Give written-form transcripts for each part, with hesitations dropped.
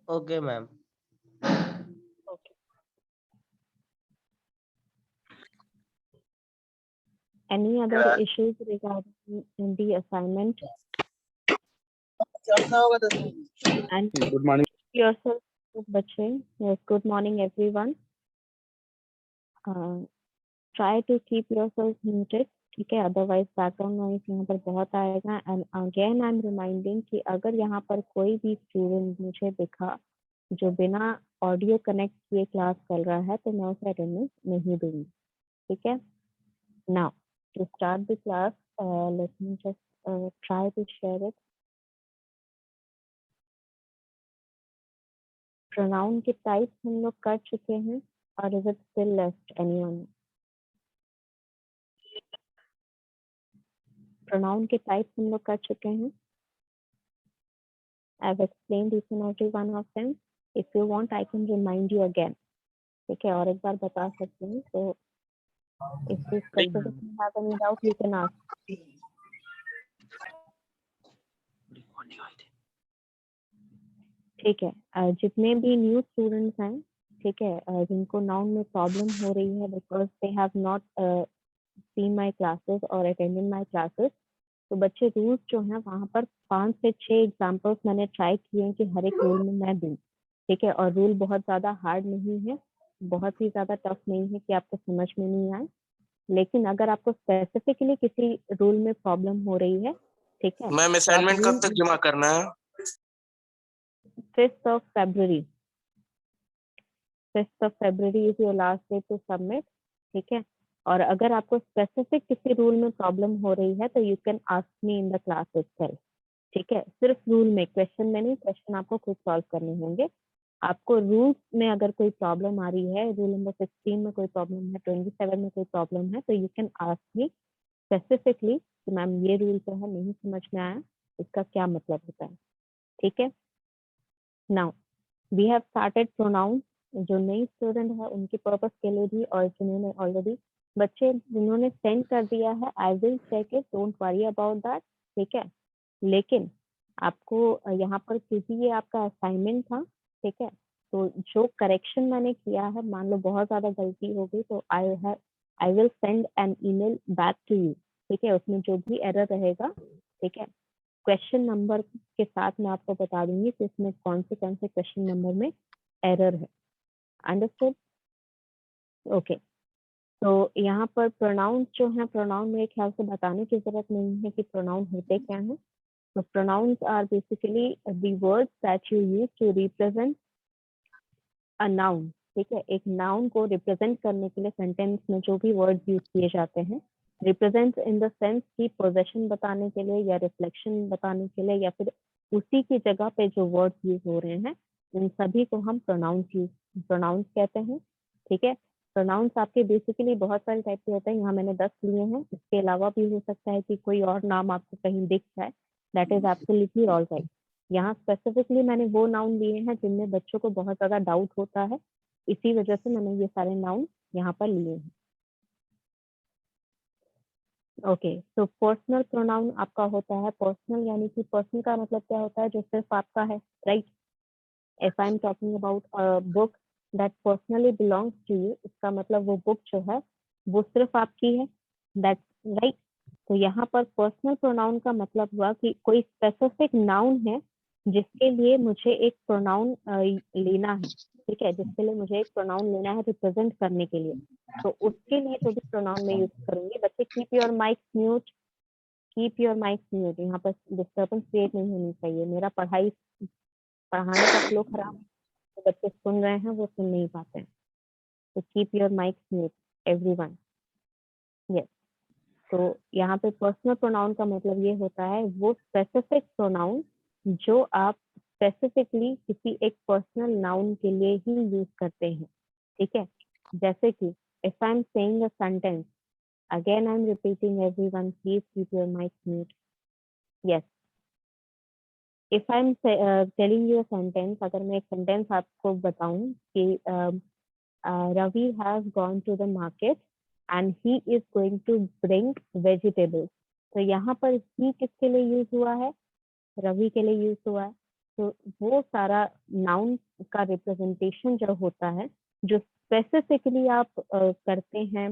Okay, ma'am. Okay. Any other issues regarding the assignment? And Good morning. yourself, बच्चे. Yes, good morning, everyone. Try to keep yourself muted. ठीक है, otherwise background noise यहाँ पर बहुत आएगा. And again I M reminding कि अगर यहाँ पर कोई भी स्टूडेंट मुझे दिखा जो बिना ऑडियो कनेक्ट किए क्लास चल रहा है तो मैं उसे अटेंडेंस नहीं दूंगी. ठीक है. Now to start the class, let me just try to share it. Pronoun के टाइप्स हम लोग कर चुके हैं, और is it still left anyone? Pronoun के टाइप्स हम लोग कर चुके हैं. I've explained each and every one of them. If you want, I can remind you again. ठीक है, और एक बार बता सकते हैं. So if you specifically have any doubt, you can ask. ठीक है. जितने भी न्यू स्टूडेंट्स हैं, ठीक है, जिनको नाउन में प्रॉब्लम हो रही है because they have not seen my classes और अटेंडेड माय क्लासेस, तो बच्चे रूल्स जो हैं वहाँ पर 5 से 6 एग्जाम्पल्स मैंने ट्राई किए हैं कि हर एक रूल में मैं दूँ. ठीक है, और रूल बहुत ज़्यादा हार्ड नहीं है, बहुत ही ज़्यादा टफ नहीं है कि आपको समझ में नहीं आए. लेकिन अगर आपको स्पेसिफिकली किसी रूल में प्रॉब्लम हो रही है, ठीक है, मैम असाइनमेंट कब तक जमा करना है? 5th of February. 5th of February is your last day to submit. ठीक है, और अगर आपको स्पेसिफिक किसी रूल में प्रॉब्लम हो रही है तो you can ask me in the class itself. ठीक है, सिर्फ रूल में, क्वेश्चन में नहीं. क्वेश्चन आपको खुद सॉल्व करने होंगे. आपको रूल्स में अगर कोई प्रॉब्लम आ रही है, रूल नंबर 16 में कोई प्रॉब्लम है, 27 में कोई प्रॉब्लम है, तो you can ask me specifically कि मैम ये रूल तो है, नहीं समझ में आया, इसका क्या मतलब होता है. ठीक है. Now we have started pronoun. जो नई स्टूडेंट है उनके पर्पस के लिए भी, और जिन्होंने ऑलरेडी बच्चे जिन्होंने सेंड कर दिया है, I will check it, don't worry about that. ठीक है, लेकिन आपको यहाँ पर क्योंकि ये आपका असाइनमेंट था, ठीक है, तो जो करेक्शन मैंने किया है, मान लो बहुत ज्यादा गलती हो गई तो I will send an email back to you. ठीक है, उसमें जो भी एरर रहेगा, ठीक है, क्वेश्चन नंबर के साथ मैं आपको बता दूंगी कि इसमें कौन से क्वेश्चन नंबर में एरर है. अंडरस्टूड? ओके. तो यहाँ पर प्रोनाउन जो है, प्रोनाउन मेरे ख्याल से बताने की जरूरत नहीं है कि प्रोनाउन होते क्या हैं. So pronouns are basically the words that you use to represent a noun. ठीक है, एक नाउन को रिप्रेजेंट करने के लिए सेंटेंस में जो भी वर्ड्स यूज किए जाते हैं, रिप्रेजेंट इन द सेंस की पोजेशन बताने के लिए या रिफ्लेक्शन बताने के लिए, या फिर उसी की जगह पे जो वर्ड्स यूज हो रहे हैं, इन सभी को हम प्रोनाउंस कहते हैं. ठीक है, प्रोनाउंस आपके बेसिकली बहुत सारे टाइप के होते हैं. यहाँ मैंने 10 लिए हैं, इसके अलावा भी हो सकता है कि कोई और नाम आपको कहीं दिख जाए. That is absolutely all right. यहाँ स्पेसिफिकली मैंने वो नाउन लिए हैं जिनमें बच्चों को बहुत ज्यादा डाउट होता है, इसी वजह से मैंने ये सारे नाउन यहाँ पर लिए हैं. ओके. तो पर्सनल प्रोनाउन आपका होता है, पर्सनल यानी कि पर्सनल का मतलब क्या होता है, जो सिर्फ आपका है, right. If I am talking about a book that personally belongs to you, इसका मतलब वो बुक जो है वो सिर्फ आपकी है, दैट राइट. तो यहाँ पर पर्सनल प्रोनाउन का मतलब हुआ कि कोई स्पेसिफिक नाउन है जिसके लिए मुझे एक प्रोनाउन लेना है. ठीक है, जिसके लिए मुझे एक प्रोनाउन लेना है रिप्रेजेंट करने के लिए, तो उसके लिए जो भी प्रोनाउन मैं यूज करूंगी. बच्चे keep your mic mute, keep your mic mute. यहाँ पर डिस्टर्बेंस क्रिएट नहीं होनी चाहिए. मेरा पढ़ाने का फ्लो खराब है, तो बच्चे सुन रहे हैं, वो सुन नहीं पाते हैं. तो keep your mic mute everyone. Yes. तो यहाँ पे पर्सनल प्रोनाउन का मतलब ये होता है वो स्पेसिफिक प्रोनाउन जो आप स्पेसिफिकली किसी एक पर्सनल नाउन के लिए ही यूज करते हैं. ठीक है, जैसे कि if I am saying a sentence, again I am repeating everyone, please keep your mic mute. Yes. If I am telling you a sentence, अगर मैं एक सेंटेंस आपको बताऊं कि Ravi has gone to the market and he is going to bring vegetables. तो यहाँ पर he किसके लिए यूज हुआ है? रवि के लिए यूज हुआ है. तो वो सारा नाउन का रिप्रेजेंटेशन जो होता है, जो स्पेसिफिकली आप करते हैं,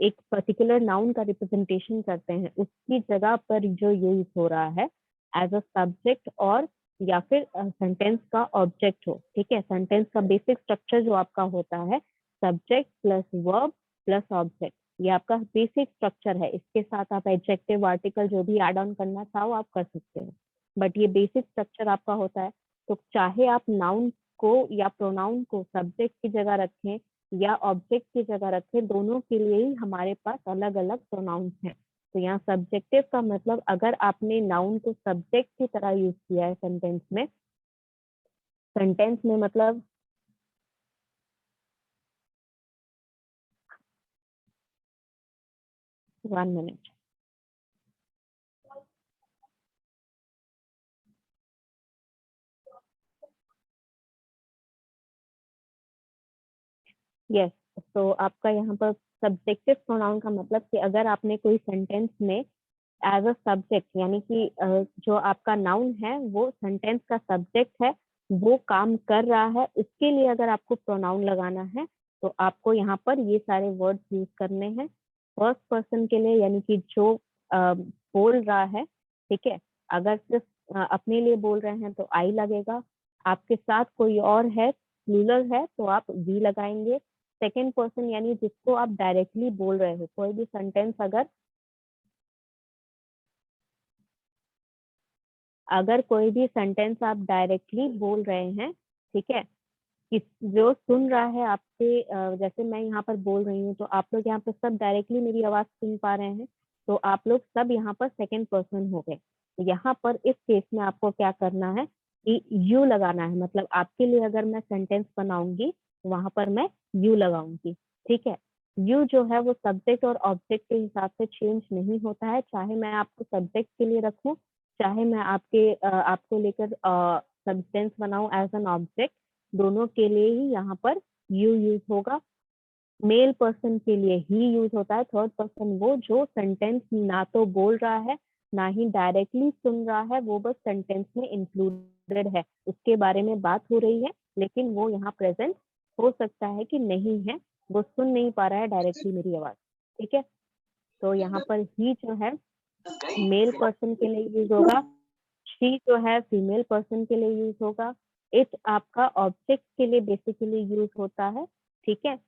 एक पर्टिकुलर नाउन का रिप्रेजेंटेशन करते हैं, उसकी जगह पर जो यूज हो रहा है एज अ सब्जेक्ट और या फिर सेंटेंस का ऑब्जेक्ट हो। ठीक है, सेंटेंस का बेसिक स्ट्रक्चर जो आपका होता है subject plus verb plus object, ये आपका बेसिक स्ट्रक्चर है। इसके साथ आप एडजेक्टिव आर्टिकल जो भी ऐड ऑन करना चाहो आप कर सकते हो, बट ये बेसिक स्ट्रक्चर आपका होता है। तो चाहे आप नाउन को या प्रोनाउन को सब्जेक्ट की जगह रखें या ऑब्जेक्ट की जगह रखें, दोनों के लिए ही हमारे पास अलग अलग प्रोनाउंस हैं। तो यहाँ सब्जेक्टिव का मतलब अगर आपने नाउन को सब्जेक्ट की तरह यूज किया है सेंटेंस में मतलब वन मिनट, यस। तो आपका यहाँ पर सब्जेक्टिव प्रोनाउन का मतलब कि अगर आपने कोई सेंटेंस में एज अ सब्जेक्ट, यानी कि जो आपका नाउन है वो सेंटेंस का सब्जेक्ट है, वो काम कर रहा है, उसके लिए अगर आपको प्रोनाउन लगाना है तो आपको यहाँ पर ये सारे वर्ड्स यूज करने हैं। फर्स्ट पर्सन के लिए यानी कि जो बोल रहा है, ठीक है, अगर सिर्फ अपने लिए बोल रहे हैं तो आई लगेगा, आपके साथ कोई और है प्लूरल है तो आप वी लगाएंगे। सेकेंड पर्सन यानी जिसको आप डायरेक्टली बोल रहे हो, कोई भी सेंटेंस अगर कोई भी सेंटेंस आप डायरेक्टली बोल रहे हैं, ठीक है, जो सुन रहा है आपसे, जैसे मैं यहाँ पर बोल रही हूँ तो आप लोग यहाँ पर सब डायरेक्टली मेरी आवाज सुन पा रहे हैं, तो आप लोग सब यहाँ पर सेकंड पर्सन हो गए। तो यहाँ पर इस केस में आपको क्या करना है कि यू लगाना है, मतलब आपके लिए अगर मैं सेंटेंस बनाऊंगी वहां पर मैं यू लगाऊंगी। ठीक है, यू जो है वो सब्जेक्ट और ऑब्जेक्ट के हिसाब से चेंज नहीं होता है, चाहे मैं आपको सब्जेक्ट के लिए रखूं, चाहे मैं आपको लेकर सब्जेक्ट बनाऊं एज एन ऑब्जेक्ट, दोनों के लिए ही यहाँ पर यू यूज होगा। मेल पर्सन के लिए ही यूज होता है। थर्ड पर्सन वो जो सेंटेंस ना तो बोल रहा है ना ही डायरेक्टली सुन रहा है, वो बस सेंटेंस में इंक्लूडेड है, उसके बारे में बात हो रही है, लेकिन वो यहाँ प्रेजेंट हो सकता है कि नहीं है, वो सुन नहीं पा रहा है डायरेक्टली मेरी आवाज। ठीक है, तो यहाँ पर ही जो है मेल पर्सन के लिए यूज होगा, शी जो है फीमेल पर्सन के लिए यूज होगा, इट आपका ऑब्जेक्ट के लिए बेसिकली यूज होता है। ठीक है,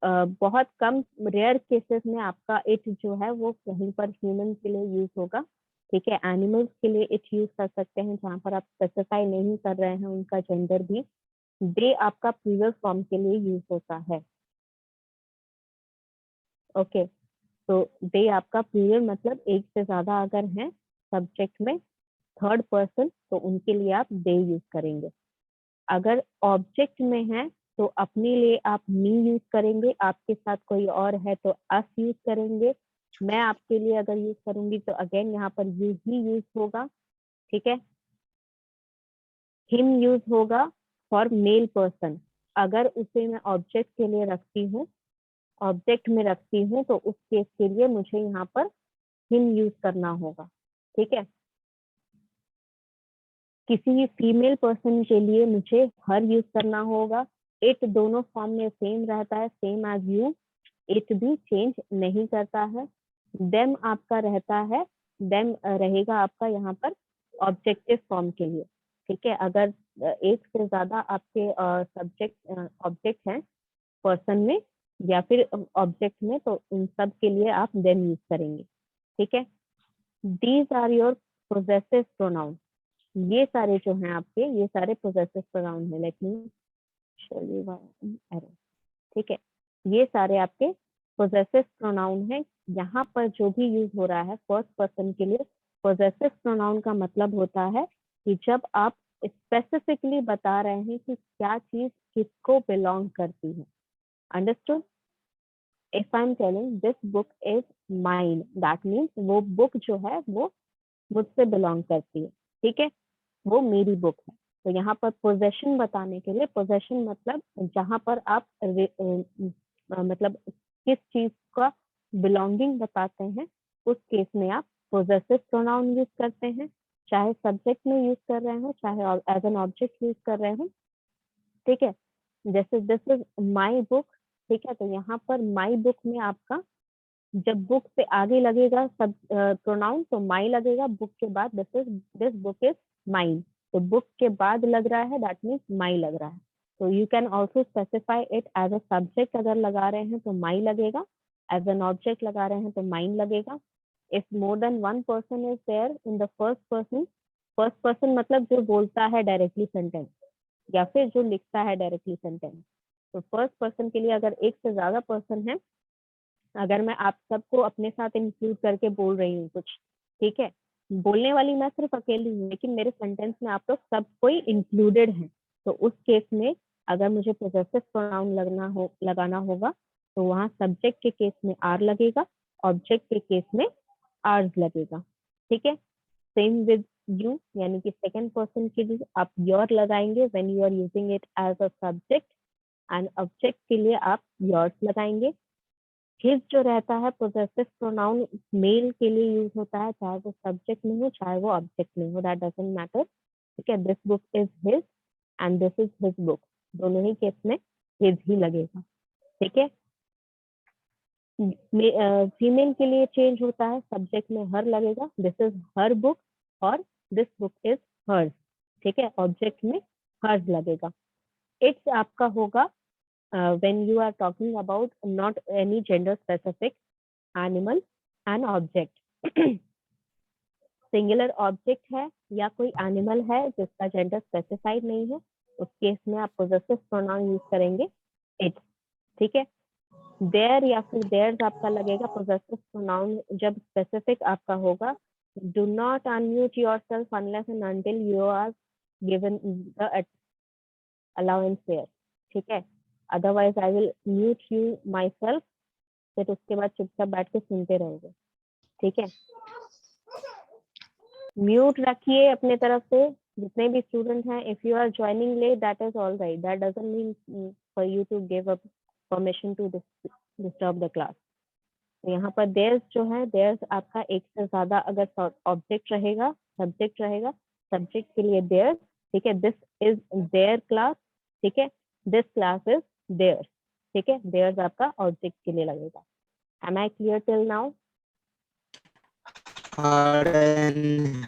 बहुत कम रेयर केसेस में आपका इट जो है वो कहीं पर ह्यूमन के लिए यूज होगा। ठीक है, एनिमल्स के लिए इट यूज कर सकते हैं जहां पर आप स्पेसिफाई नहीं कर रहे हैं उनका जेंडर भी। दे आपका प्लूरल फॉर्म के लिए यूज होता है। ओके, तो दे आपका प्लूरल मतलब एक से ज्यादा अगर है सब्जेक्ट में थर्ड पर्सन तो उनके लिए आप दे यूज करेंगे। अगर ऑब्जेक्ट में है तो अपने लिए आप मी यूज करेंगे, आपके साथ कोई और है तो अस यूज करेंगे। मैं आपके लिए अगर यूज करूंगी तो अगेन यहाँ पर यू ही यूज होगा। ठीक है, हिम यूज होगा फॉर मेल पर्सन, अगर उसे मैं ऑब्जेक्ट के लिए रखती हूँ, ऑब्जेक्ट में रखती हूँ तो उस केस के लिए मुझे यहाँ पर हिम यूज करना होगा। ठीक है, किसी फीमेल पर्सन के लिए मुझे हर यूज करना होगा। इट दोनों फॉर्म में सेम रहता है, सेम एज यू, इट भी चेंज नहीं करता है। देम आपका रहता है, देम रहेगा आपका यहाँ पर ऑब्जेक्टिव फॉर्म के लिए। ठीक है, अगर एक से ज्यादा आपके सब्जेक्ट ऑब्जेक्ट हैं पर्सन में या फिर ऑब्जेक्ट में तो उन सब के लिए आप देम यूज करेंगे। ठीक है, these are your possessive pronoun, ये सारे जो हैं आपके ये सारे पोजेसिव प्रोनाउन है। Let me show you one arrow. ठीक है, ये सारे आपके पोजेसिव प्रोनाउन है। यहाँ पर जो भी यूज हो रहा है फर्स्ट पर्सन के लिए, पोजेसिव प्रोनाउन का मतलब होता है कि जब आप स्पेसिफिकली बता रहे हैं कि क्या चीज किसको बिलोंग करती है। Understood? If I am telling this book is mine, that means वो बुक जो है वो मुझसे बिलोंग करती है। ठीक है, वो मेरी बुक है। तो यहाँ पर पोजेशन बताने के लिए, पोजेशन मतलब जहां पर आप मतलब किस चीज का बिलोंगिंग बताते हैं, उस केस में आप पोजेसिव प्रोनाउन यूज करते हैं। चाहे सब्जेक्ट में यूज कर रहे हो चाहे एज एन ऑब्जेक्ट यूज कर रहे हो, ठीक है। जैसे दिस इज माई बुक, ठीक है, तो यहाँ पर माई बुक में आपका जब बुक से आगे लगेगा सब प्रोनाउन तो माई लगेगा, बुक के बाद दिस बुक इज माइन, तो बुक के बाद लग रहा है दैट मीन्स माई लग रहा है। तो you can also specify it as a subject, अगर लगा रहे हैं तो माई लगेगा, एज एन ऑब्जेक्ट लगा रहे हैं तो माइन लगेगा। If more than one person is there in the first person मतलब जो बोलता है डायरेक्टली सेंटेंस या फिर जो लिखता है डायरेक्टली सेंटेंस, तो फर्स्ट पर्सन के लिए अगर एक से ज्यादा पर्सन है, अगर मैं आप सबको अपने साथ इंक्लूड करके बोल रही हूँ कुछ, ठीक है, बोलने वाली मैं सिर्फ अकेली हूँ लेकिन मेरे सेंटेंस में आप लोग सब कोई इंक्लूडेड है, तो उस केस में अगर मुझे पोजेसिव प्रोनाउन लगाना होगा तो वहाँ सब्जेक्ट के केस में आर लगेगा, ऑब्जेक्ट के केस में आर्स लगेगा, ठीक है। सेम विद यू, यानी कि सेकंड पर्सन के लिए आप योर लगाएंगे when you are using it as a subject, and object के लिए आप योर्स लगाएंगे। हिज जो रहता है पोजेसिव प्रोनाउन मेल के लिए यूज होता है, चाहे वो सब्जेक्ट में हो चाहे वो ऑब्जेक्ट में हो, दैट डजंट मैटर, ठीक है। This book is his and this is his book, दोनों ही केस में हिज ही लगेगा, ठीक है। फीमेल के लिए चेंज होता है, सब्जेक्ट में हर लगेगा, दिस इज हर बुक, और दिस बुक इज हर्स, ठीक है, ऑब्जेक्ट में हर्स लगेगा। इट्स आपका होगा when you are talking about not any gender specific animal and object। Singular object है या कोई एनिमल है जिसका जेंडर स्पेसिफाइड नहीं है, उस केस में आप पोजेसिव प्रोनाउन यूज करेंगे इट, ठीक है। देयर या फिर देयर्स आपका लगेगा पोजेसिव प्रोनाउन जब स्पेसिफिक आपका होगा। Do not unmute yourself unless and until you are given the allowance there, ठीक है, otherwise I will mute you myself, फिर उसके बाद चुपचाप बैठ के सुनते रहोगे, ठीक है। म्यूट रखिए अपने तरफ से जितने भी स्टूडेंट हैं। If you are joining late that is all right, that doesn't mean for you to give up permission to disturb the class. तो यहाँ पर देयर्स जो है, देयर्स आपका एक से ज्यादा अगर ऑब्जेक्ट रहेगा सब्जेक्ट रहेगा, सब्जेक्ट के लिए देयर्स, ठीक है, दिस इज देयर क्लास, ठीक है, दिस क्लास इज देयर्स, ठीक है, देयर्स आपका ऑब्जेक्ट के लिए लगेगा। Am I clear till now? Her and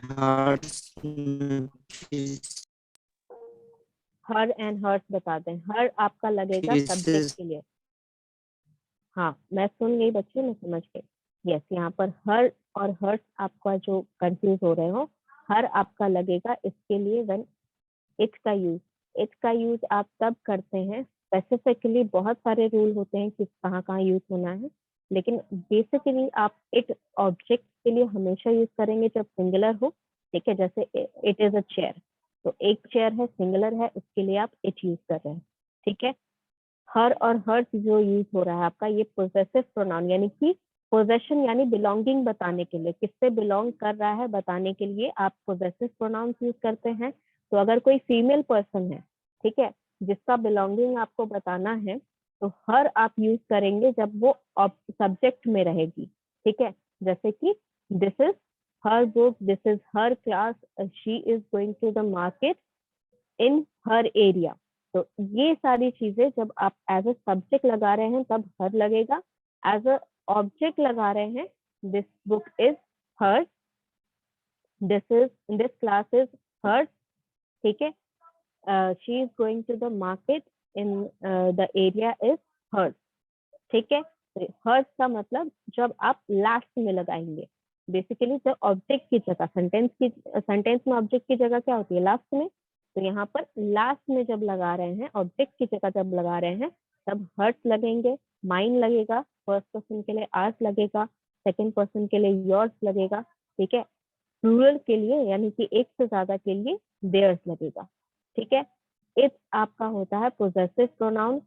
hers her and hers बता दें, हर आपका लगेगा सब्जेक्ट के लिए। हाँ मैं सुन गई बच्चे, मैं समझ गई। यस, यहाँ पर हर और हर्स आपका जो कंफ्यूज हो रहे हो, हर आपका लगेगा इसके लिए व्हेन इट का यूज, इट का यूज आप तब करते हैं, स्पेसिफिकली बहुत सारे रूल होते हैं कि कहाँ कहाँ यूज होना है, लेकिन बेसिकली आप इट ऑब्जेक्ट के लिए हमेशा यूज करेंगे जब सिंगुलर हो, ठीक है। जैसे इट इज अ चेयर, तो एक चेयर है सिंगुलर है, उसके लिए आप इट यूज कर रहे हैं, ठीक है। हर और हर्स जो यूज हो रहा है आपका, ये पोजेसिव प्रोनाउन यानी कि पोजेशन यानी बिलोंगिंग बताने के लिए, किससे बिलोंग कर रहा है बताने के लिए आप पोजेसिव प्रोनाउंस यूज करते हैं। तो अगर कोई फीमेल पर्सन है, ठीक है, जिसका बिलोंगिंग आपको बताना है, तो हर आप यूज करेंगे जब वो सब्जेक्ट में रहेगी, ठीक है। जैसे कि this is her book, this is her class, she is going to the market in her area. तो ये सारी चीजें जब आप एज अ सब्जेक्ट लगा रहे हैं तब हर लगेगा, एज अ ऑब्जेक्ट लगा रहे हैं this book is hers, this class is hers, ठीक है, she is going to the market in the area is hers, ठीक है। हर्स का मतलब जब आप लास्ट में लगाएंगे, बेसिकली जब ऑब्जेक्ट की जगह सेंटेंस में ऑब्जेक्ट की जगह क्या होती है, लास्ट में, तो यहाँ पर लास्ट में जब लगा रहे हैं, ऑब्जेक्ट की जगह जब लगा रहे हैं, तब हर्स लगेंगे, माइन लगेगा, फर्स्ट पर्सन के लिए आर्स लगेगा, सेकंड पर्सन के लिए योर्स लगेगा, ठीक है। प्लूरल के लिए यानी कि एक से ज्यादा के लिए देयर्स लगेगा, ठीक है। इट्स आपका होता है पोजेसिव प्रोनाउन।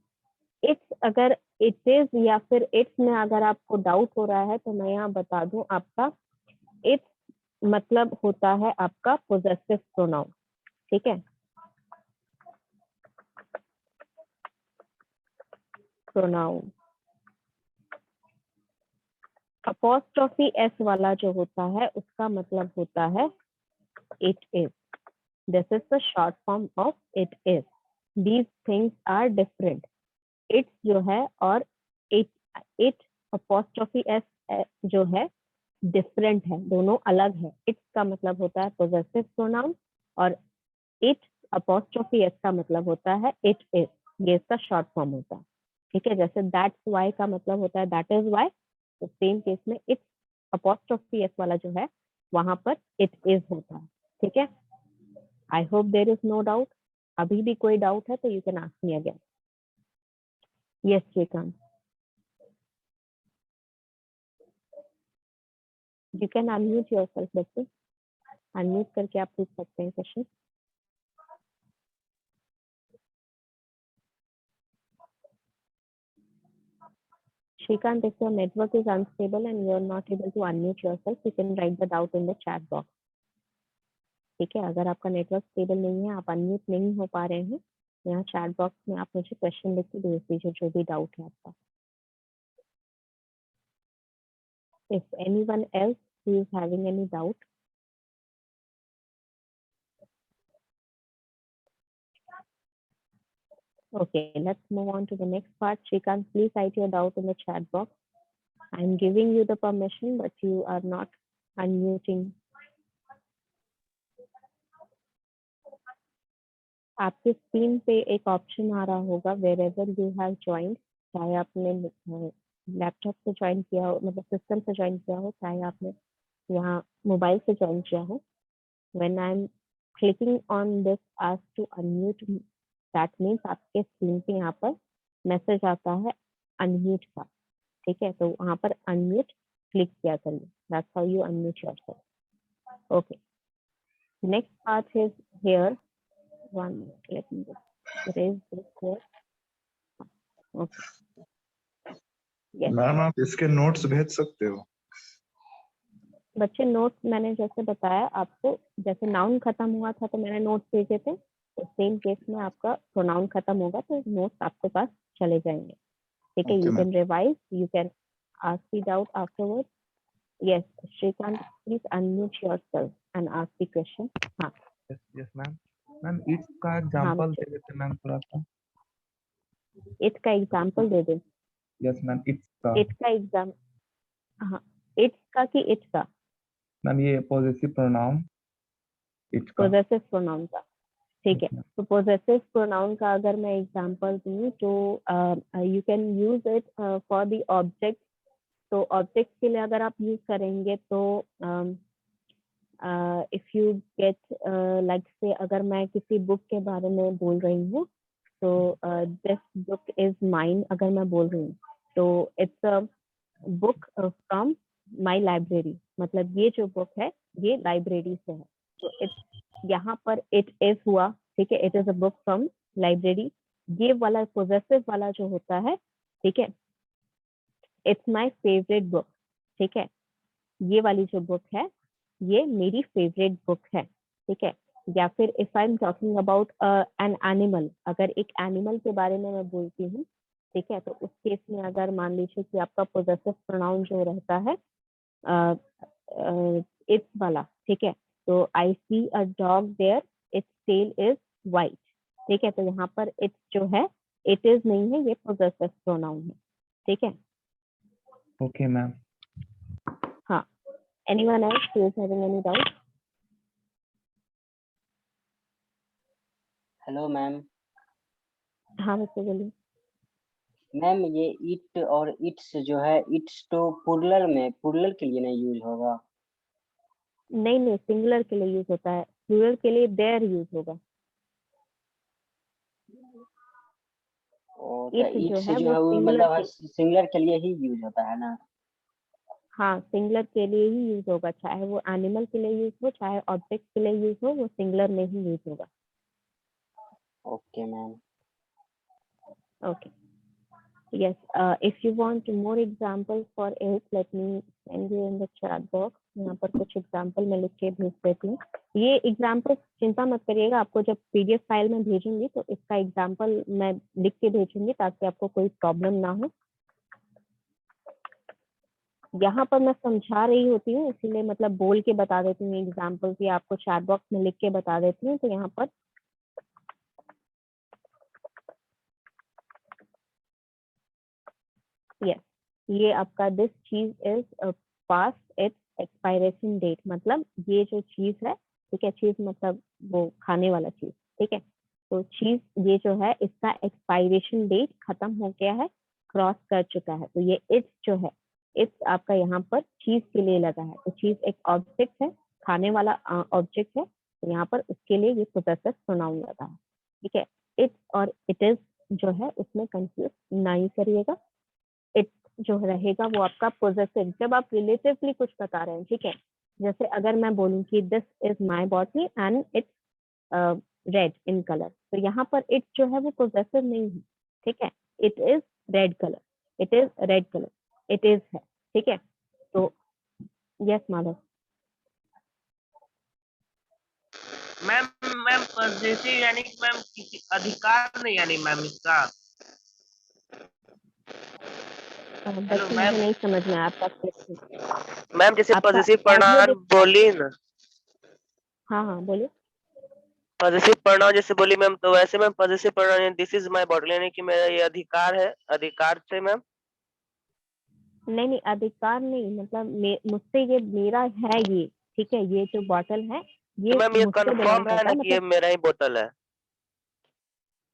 इट्स अगर इट इज या फिर इट्स में अगर आपको डाउट हो रहा है तो मैं यहाँ बता दूं, आपका इट्स मतलब होता है आपका पोजेसिव प्रोनाउन, ठीक है। प्रोनाउन अपॉस्ट्रोफी एस वाला जो होता है उसका मतलब होता है it is. This is the short form of it is. These things are different. It's जो है और it apostrophe s जो है different है, दोनों अलग है. It's का मतलब होता है possessive pronoun और it apostrophe s का मतलब होता है it is. ये इसका short form होता है. ठीक है, जैसे that's why का मतलब होता है that is why, तो सेम केस में it's apostrophe s वाला जो है वहां पर it is होता है. ठीक है, I hope there is no doubt. अभी भी कोई डाउट है तो you can ask me again. Yes, Shrikant. You can unmute yourself, बच्चे. Unmute करके आप पूछ सकते हैं question. Shrikant, if your network is unstable and you are not able to unmute yourself, you can write the doubt in the chat box. ठीक है, अगर आपका नेटवर्क स्टेबल नहीं है, आप अनम्यूट नहीं हो पा रहे हैं, यहाँ चैट बॉक्स में आप मुझे क्वेश्चन लिख के भेज दीजिए जो भी डाउट है आपका. If anyone else who is having any doubt, okay, let's move on to the next part. Shrikant, please write your doubt in the chat box. I'm giving you the permission, but you are not unmuting. आपके screen पे एक option आ रहा होगा wherever you have joined, चाहे आपने laptop से join किया हो, मतलब सिस्टम से ज्वाइन किया हो, चाहे आपने यहाँ मोबाइल से ज्वाइन किया हो. When I'm clicking on this ask to unmute, that means आपके स्क्रीन पे यहाँ पर मैसेज आता है अनम्यूट का. ठीक है, तो वहाँ पर अनम्यूट क्लिक किया करिए. That's how you unmute yourself. Okay. Next part is here. One minute, let me just erase this here. Okay. Yes. Ma'am आप इसके नोट्स भेज सकते हो. बच्चे नोट्स मैंने जैसे बताया आपको, जैसे नाउन खत्म हुआ था तो मैंने नोट्स भेजे थे, तो सेम केस में आपका प्रोनाउन खत्म होगा तो नोट्स आपके पास चले जाएंगे. ठीक है, Okay, you ma'am. Can revise, you can ask the doubt afterward. Yes, Shrikant, please unmute yourself and ask the question. हाँ, यस मैम. मैम इट्स का एग्जांपल दे देते मैम थोड़ा सा. इट का एग्जांपल दे दे. यस मैम, इट्स का. इट का एग्जाम, हाँ, इट्स का कि इट का? मैम ये पॉजिटिव प्रोनाउन इट्स का. पोजेसिव प्रोनाउन का. ठीक है, Yes, ma'am. तो पोजेसिव प्रोनाउन का अगर मैं एग्जांपल दूं तो you can use it for the object. तो ऑब्जेक्ट के लिए अगर आप यूज करेंगे तो इफ यू गेट लाइक से, अगर मैं किसी बुक के बारे में बोल रही हूँ तो दिस बुक इज माइन अगर मैं बोल रही हूँ तो it's a book from my library. मतलब ये जो बुक है ये लाइब्रेरी से है, तो इट्स यहाँ पर इट इज हुआ. ठीक है, it is a book from library. ये वाला पोजेसिव वाला जो होता है, ठीक है, इट्स माय फेवरेट बुक. ठीक है, ये वाली जो बुक है ये मेरी फेवरेट बुक है. ठीक है, या फिर if I am talking about an animal, अगर एक एनिमल के बारे में मैं बोलती हूँ, ठीक है, तो उस केस में अगर मान लीजिए कि आपका पोजेसिव प्रोनाउन जो रहता है इट्स वाला, ठीक है, तो I see a dog there, its tail is white. ठीक है, तो यहाँ पर इट्स जो है इट इज नहीं है, ये पोजेसिव प्रोनाउन है. ठीक है, ओके मैम. हाँ. Anyone else who is having any doubt? Hello ma'am. हाँ बच्चे बोलिए. मैम ये इट और इट्स जो है, इट्स तो प्लुरल के लिए नहीं यूज होगा. नहीं नहीं, सिंगुलर के लिए यूज होता है, प्लूरल के लिए देयर यूज होगा. और इट जो इट्स है जो वो है वो सिंगुलर मतलब सिंगुलर के लिए ही यूज होता है ना. हाँ, सिंगुलर के लिए ही यूज होगा, चाहे वो एनिमल के लिए यूज हो चाहे ऑब्जेक्ट के लिए यूज हो, वो सिंगुलर में ही यूज होगा. Okay ma'am. Okay. Yes. If you want more examples for it, let me send you in the chat box. यहाँ पर कुछ एग्जाम्पल मैं लिख के भेज देती हूँ. ये एग्जाम्पल चिंता मत करिएगा, आपको जब पीडीएफ फाइल में भेजूंगी तो इसका एग्जाम्पल मैं लिख के भेजूंगी ताकि आपको कोई प्रॉब्लम ना हो. यहाँ पर मैं समझा रही होती हूँ, इसीलिए मतलब बोल के बता देती हूँ एग्जाम्पल, या आपको चैट बॉक्स में लिख के बता देती हूँ। तो यहाँ पर यस, ये आपका this cheese is past its expiration date, मतलब ये जो चीज है, ठीक है, चीज मतलब वो खाने वाला चीज, ठीक है, तो चीज ये जो है इसका एक्सपायरेशन डेट खत्म हो गया है, क्रॉस कर चुका है। तो ये इट्स जो है, इट्स आपका यहाँ पर चीज के लिए लगा है। तो चीज एक ऑब्जेक्ट है, खाने वाला ऑब्जेक्ट है, तो यहाँ पर उसके लिए ये पोजेसिव प्रोनाउन लगा है, ठीक है। इट्स और इट इज जो है उसमें कंफ्यूज नहीं करिएगा। इट जो रहेगा वो आपका पोजेसिव, जब आप रिलेटिवली कुछ बता रहे हैं, ठीक है। जैसे अगर मैं बोलूँ कि this is my bottle and it's red in colour, तो यहाँ पर इट जो है वो पोजेसिव नहीं है, ठीक है। It is red colour, it is red colour, it is है, ठीक है। तो yes Madhav. Ma'am ma'am positive यानी कि मैम किसी अधिकार नहीं यानी मैम इसका। हेलो बच्चे मुझे मैम। नहीं समझ में आया आपका क्वेश्चन। मैम जैसे आपका पॉजिटिव ऑडियो प्रोनाउन बोली ना, हाँ हाँ बोलिए। पॉजिटिव प्रोनाउन जैसे बोली मैम, तो वैसे ma'am positive pronoun this is my bottle यानी कि मेरा ये अधिकार है, अधिकार से मैम। नहीं नहीं, अधिकार नहीं, मतलब मुझसे ये मेरा है ये, ठीक है, ये जो बॉटल है तो ये मैम ये मुझसे बिलोंग कंफर्म है करता ना है, कि ये मतलब मेरा ही बोतल है?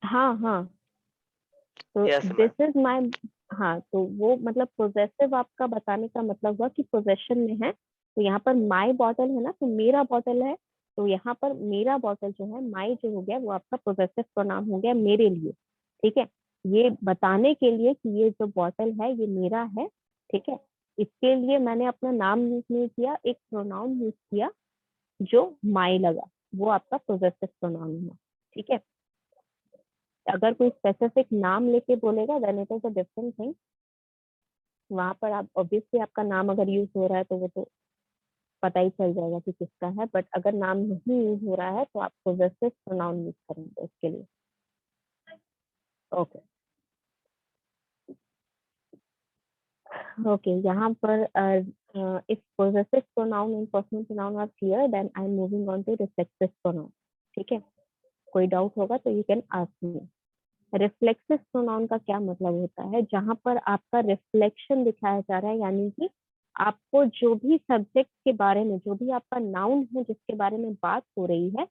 हाँ हाँ। तो yes ma'am. This is my, हाँ, तो वो मतलब पोजेसिव आपका बताने का मतलब हुआ कि पोजेशन में है। तो यहाँ पर माय बॉटल है ना, तो मेरा बॉटल है, तो यहाँ पर मेरा बॉटल जो है, माय जो हो गया वो आपका पोजेसिव प्रोनाउन हो गया मेरे लिए, ठीक है। ये बताने के लिए कि ये जो बॉटल है ये मेरा है, ठीक है, इसके लिए मैंने अपना नाम यूज नहीं किया, एक प्रोनाउन यूज किया जो माय लगा, वो आपका पोजेसिव प्रोनाउन हुआ, ठीक है। अगर कोई स्पेसिफिक नाम लेके बोलेगा then it is a different thing, वहां पर आप ऑब्वियसली आपका नाम अगर यूज हो रहा है तो वो तो पता ही चल जाएगा कि किसका है, बट अगर नाम नहीं यूज हो रहा है तो आप पोजेसिव प्रोनाउन यूज करेंगे उसके लिए। ओके ओके, यहाँ पर if possessive pronoun and personal pronoun are clear, then I am moving on to reflexive pronoun, ठीक है। कोई डाउट होगा तो you can ask me. Reflexive pronoun का क्या मतलब होता है? जहां पर आपका रिफ्लेक्शन दिखाया जा रहा है, यानी कि आपको जो भी सब्जेक्ट के बारे में, जो भी आपका नाउन है जिसके बारे में बात हो रही है,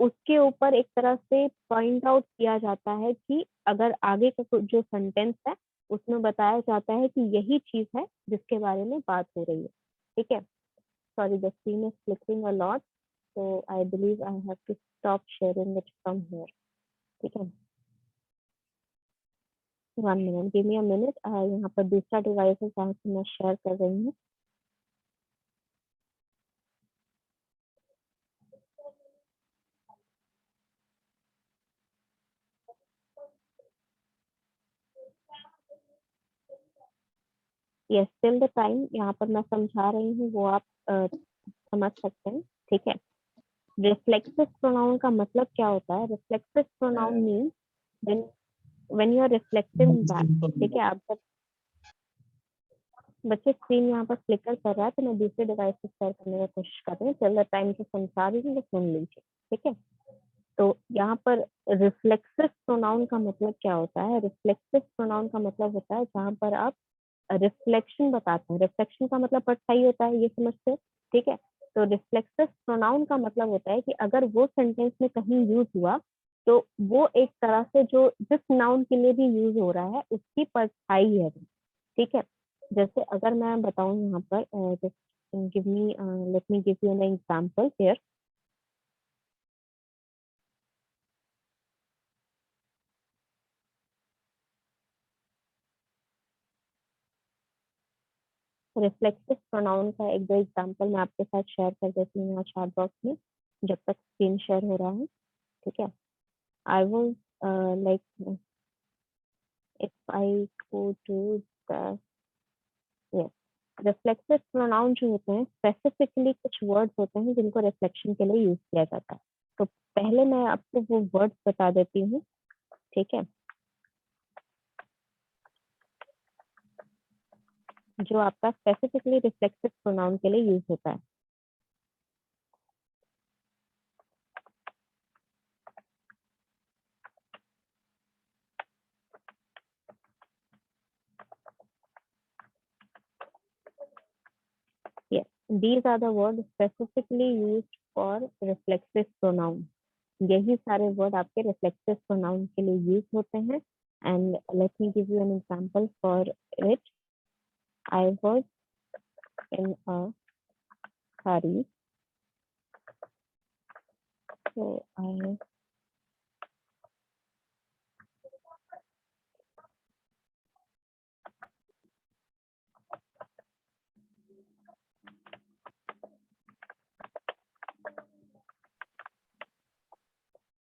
उसके ऊपर एक तरह से पॉइंट आउट किया जाता है कि अगर आगे का जो सेंटेंस है उसमें बताया जाता है कि यही चीज है जिसके बारे में बात हो रही है, ठीक है। Sorry, the screen is flickering a lot, so I believe I have to stop sharing it from here, ठीक है। 1 minute, give me a minute, यहाँ पर दूसरा डिवाइस है जहाँ से मैं शेयर कर रही हूँ। यस, टिल द टाइम यहाँ पर मैं समझा रही हूँ वो आप समझ सकते हैं, ठीक है। रिफ्लेक्सिव प्रोनाउन का मतलब क्या होता है? Reflexive pronoun mean when when you are reflecting back, ठीक है। आप जब बच्चे स्क्रीन यहाँ पर फ्लिकर कर रहा है तो मैं दूसरे डिवाइस से शेयर करने की कोशिश कर रही हूँ, टिल द टाइम जो समझा रही हूँ वो सुन लीजिए, ठीक है। तो यहाँ पर रिफ्लेक्सिव प्रोनाउन का मतलब क्या होता है? रिफ्लेक्सिव प्रोनाउन का मतलब होता है जहाँ पर आप रिफ्लेक्शन बताते हैं। रिफ्लेक्शन का मतलब पढ़ता ही होता है, ये समझते हैं, ठीक है। तो रिफ्लेक्सिव प्रोनाउन का मतलब होता है कि अगर वो सेंटेंस में कहीं यूज हुआ तो वो एक तरह से जो जिस नाउन के लिए भी यूज हो रहा है उसकी परछाई है, ठीक है। जैसे अगर मैं बताऊं यहाँ पर, give me let me give you an example here. Reflexive pronoun का एक दो एग्जांपल मैं आपके साथ शेयर कर देती हूँ यहाँ चैट बॉक्स में, जब तक स्क्रीन शेयर हो रहा है, ठीक है। I will like if I go to the yes, reflexive pronoun जो होते हैं स्पेसिफिकली कुछ वर्ड्स होते हैं जिनको रिफ्लेक्शन के लिए यूज किया जाता है। तो पहले मैं आपको वो वर्ड्स बता देती हूँ, ठीक है। जो आपका स्पेसिफिकली रिफ्लेक्सिव प्रोनाउन के लिए यूज होता है। Yes, these are the words specifically used for reflexive pronoun. यही सारे वर्ड आपके रिफ्लेक्सिव प्रोनाउन के लिए यूज होते हैं। And let me give you an example for it. I was in a hurry, so I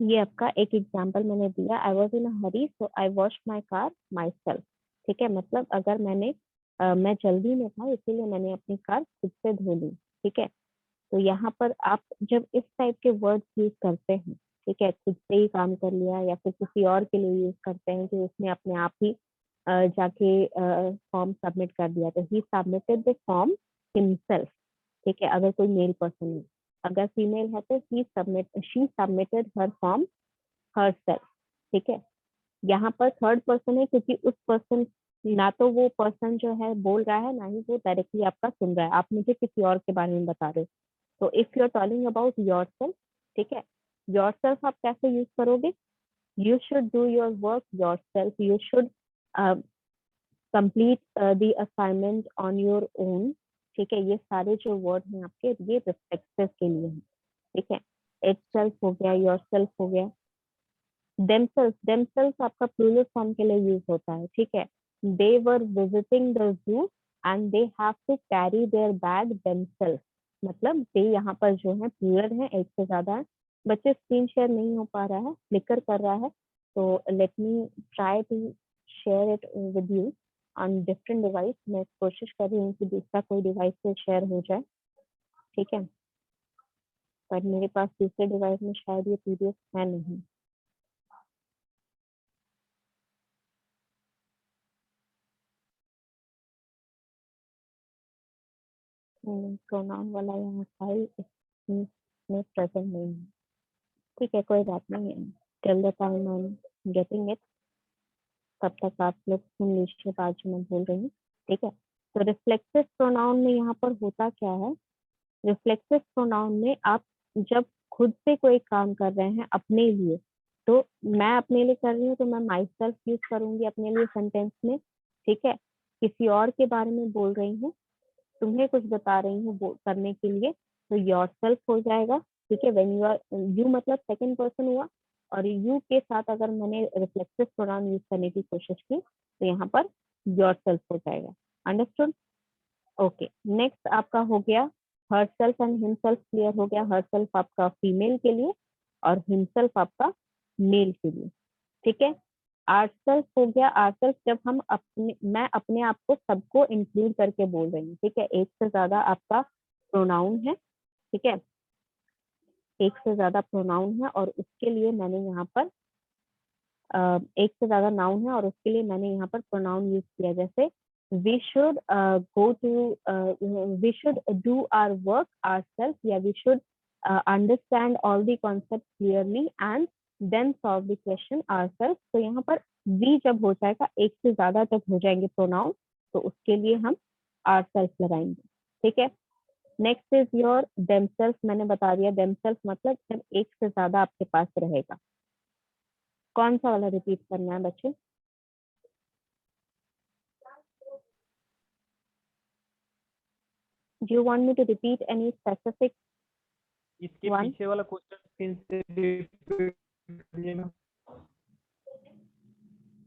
ये आपका एक एग्जांपल मैंने दिया। I was in a hurry so I wash my car myself. ठीक है, मतलब अगर मैं जल्दी में था इसीलिए मैंने अपनी कार खुद से धो ली। ठीक है, तो यहाँ पर आप जब इस टाइप के वर्ड्स यूज करते हैं, ठीक है, खुद से ही काम कर लिया या फिर किसी और के लिए यूज करते हैं कि उसने अपने आप ही जाके फॉर्म सबमिट कर दिया, तो ही सबमिटेड द फॉर्म हिमसेल्फ। ठीक है, अगर कोई मेल पर्सन है। अगर फीमेल है तो she submitted her form herself. ठीक है, यहाँ पर थर्ड पर्सन है क्योंकि उस पर्सन, ना तो वो पर्सन जो है बोल रहा है, ना ही वो डायरेक्टली आपका सुन रहा है, आप मुझे किसी और के बारे में बता रहे हो। तो if you are talking about yourself, ठीक है, योरसेल्फ आप कैसे यूज करोगे? You should do your work yourself, you should complete the assignment on your own. ठीक है, ये सारे जो वर्ड हैं आपके, ये रिफ्लेक्सिव के लिए हैं। ठीक है, इटसेल्फ हो गया, योरसेल्फ हो गया। देमसेल्फ आपका प्लूरल फॉर्म के लिए यूज होता है। ठीक है, they were visiting the zoo and they have to carry their bag themselves. मतलब दे यहाँ पर जो है प्लूरल है, एक से ज्यादा है। बच्चे स्क्रीन शेयर नहीं हो पा रहा है, फ्लिकर कर रहा है, तो let me try to share it with you on different device. मैं कोशिश कर रही हूँ कि दूसरा कोई डिवाइस से शेयर हो जाए। ठीक है, पर मेरे पास दूसरे डिवाइस में शायद ये पीडीएफ है नहीं। प्रोनाउन वाला यहाँ फाइल इसमें प्रेजेंट नहीं है। ठीक है, कोई बात नहीं है। Till the time I am getting it, तब तक आप लोग सुन लीजिए बात जो मैं बोल रही हूँ। ठीक है, तो रिफ्लेक्सिव प्रोनाउन में यहाँ पर होता क्या है? रिफ्लेक्सिव प्रोनाउन में आप जब खुद से कोई काम कर रहे हैं अपने लिए, तो मैं अपने लिए कर रही हूँ तो मैं माई सेल्फ यूज करूंगी अपने लिए सेंटेंस में। ठीक है, किसी और के बारे में बोल रही हूँ, तुम्हें कुछ बता रही हूँ करने के लिए, तो योर सेल्फ हो जाएगा। ठीक है, व्हेन यू आर, यू मतलब सेकंड पर्सन हुआ, और यू के साथ अगर मैंने रिफ्लेक्सिव प्रोनाउन यूज करने की कोशिश की तो यहाँ पर योर सेल्फ हो जाएगा। अंडरस्टूड? ओके, नेक्स्ट आपका हो गया her self and himself. Clear हो गया, हर सेल्फ आपका फीमेल के लिए और हिमसेल्फ आपका मेल के लिए। ठीक है, आरसेल्फ हो गया। आरसेल्फ जब हम मैं अपने आप को सबको इंक्लूड करके बोल रही हूँ। ठीक है, एक से ज्यादा आपका प्रोनाउन है। ठीक है, एक से ज्यादा प्रोनाउन है और उसके लिए मैंने यहाँ पर एक से ज्यादा नाउन है और उसके लिए मैंने यहाँ पर प्रोनाउन यूज किया। जैसे we should go to, we should do our work ourselves, या we should understand all the concept clearly and then solve the question ourselves. तो यहाँ पर वी जब हो जाएगा, एक से ज्यादा जब हो जाएंगे प्रोनाउन, तो उसके लिए हम आरसेल्फ लगाएंगे। ठीक है, नेक्स्ट इज योर देमसेल्फ। मैंने बता दिया, देमसेल्फ मतलब जब एक से ज्यादा आपके पास रहेगा। कौन सा वाला रिपीट करना है बच्चे? Do you want me to repeat any specific इसके one? पीछे वाला क्वेश्चन फिर से repeat करिए ना।